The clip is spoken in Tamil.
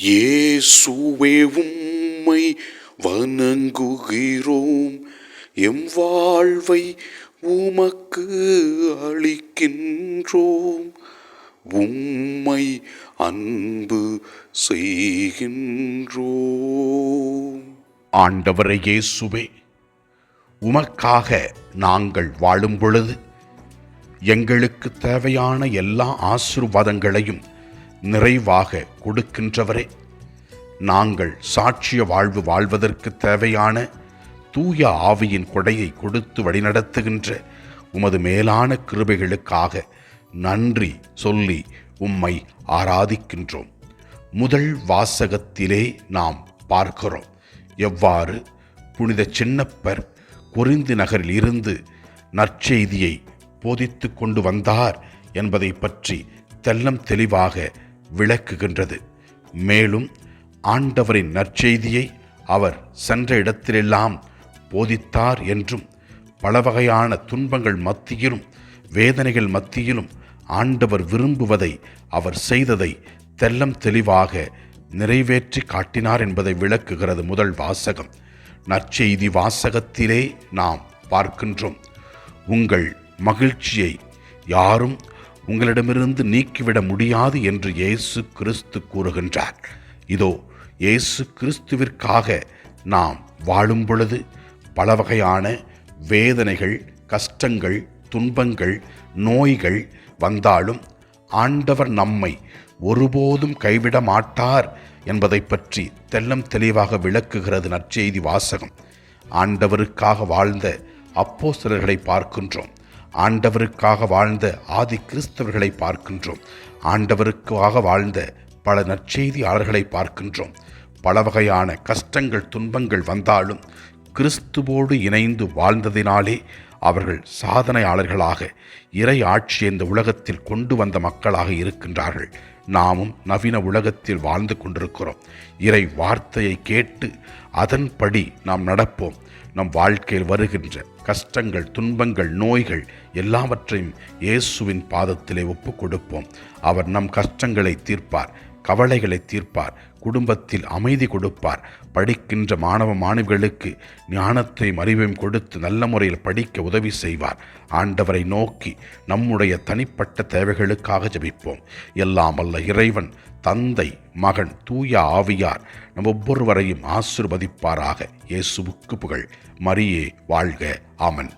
இயேசுவே உம்மை வணங்குகிறோம், எம் வாழ்வை உமக்கு அளிக்கின்றோம், உம்மை அன்பு செய்கின்றோம். ஆண்டவரே இயேசுவே, உமக்காக நாங்கள் வாழும் பொழுது எங்களுக்கு தேவையான எல்லா ஆசீர்வாதங்களையும் நிறைவாக கொடுக்கின்றவரே, நாங்கள் சாட்சிய வாழ்வு வாழ்வதற்கு தேவையான தூய ஆவியின் கொடையை கொடுத்து வழிநடத்துகின்ற உமது மேலான கிருபைகளுக்காக நன்றி சொல்லி உம்மை ஆராதிக்கின்றோம். முதல் வாசகத்திலே நாம் பார்க்கிறோம் எவ்வாறு புனித சின்னப்பர் கொரிந்து நகரில் இருந்து நற்செய்தியை போதித்து கொண்டு வந்தார் என்பதை பற்றி தெல்லம் தெளிவாக விளக்குகின்றது. மேலும் ஆண்டவரின் நற்செய்தியை அவர் சென்ற இடத்திலெல்லாம் போதித்தார் என்றும், பல வகையான துன்பங்கள் மத்தியிலும் வேதனைகள் மத்தியிலும் ஆண்டவர் விரும்புவதை அவர் செய்ததை தெல்லம் தெளிவாக நிறைவேற்றி காட்டினார் என்பதை விளக்குகிறது முதல் வாசகம். நற்செய்தி வாசகத்திலே நாம் பார்க்கின்றோம், உங்கள் மகிழ்ச்சியை யாரும் உங்களிடமிருந்து நீக்கிவிட முடியாது என்று இயேசு கிறிஸ்து கூறுகின்றார். இதோ இயேசு கிறிஸ்துவிற்காக நாம் வாழும் பொழுது பல வகையான வேதனைகள், கஷ்டங்கள், துன்பங்கள், நோய்கள் வந்தாலும் ஆண்டவர் நம்மை ஒருபோதும் கைவிட மாட்டார் என்பதை பற்றி தெல்லம் தெளிவாக விளக்குகிறது நற்செய்தி வாசகம். ஆண்டவருக்காக வாழ்ந்த அப்போஸ்தலர்களை பார்க்கின்றோம், ஆண்டவருக்காக வாழ்ந்த ஆதி கிறிஸ்தவர்களை பார்க்கின்றோம், ஆண்டவருக்காக வாழ்ந்த பல நற்செய்தியாளர்களை பார்க்கின்றோம். பல வகையான கஷ்டங்கள், துன்பங்கள் வந்தாலும் கிறிஸ்துவோடு இணைந்து வாழ்ந்ததினாலே அவர்கள் சாதனையாளர்களாக இறை ஆட்சியை இந்த உலகத்தில் கொண்டு வந்த மக்களாக இருக்கின்றார்கள். நாமும் நவீன உலகத்தில் வாழ்ந்து கொண்டிருக்கிறோம். இறை வார்த்தையை கேட்டு அதன்படி நாம் நடப்போம். நம் வாழ்க்கையில் வருகின்ற கஷ்டங்கள், துன்பங்கள், நோய்கள் எல்லாவற்றையும் இயேசுவின் பாதத்திலே ஒப்பு கொடுப்போம். அவர் நம் கஷ்டங்களை தீர்ப்பார், கவலைகளை தீர்ப்பார், குடும்பத்தில் அமைதி கொடுப்பார். படிக்கின்ற மாணவ மாணவிகளுக்கு ஞானத்தையும் அறிவையும் கொடுத்து நல்ல முறையில் படிக்க உதவி செய்வார். ஆண்டவரை நோக்கி நம்முடைய தனிப்பட்ட தேவைகளுக்காக ஜெபிப்போம். எல்லாம் வல்ல இறைவன் தந்தை, மகன், தூய ஆவியார் நம் ஒவ்வொருவரையும் ஆசீர்வதிப்பாராக. இயேசுவுக்கு புகழ். மரியே வாழ்க. ஆமென்.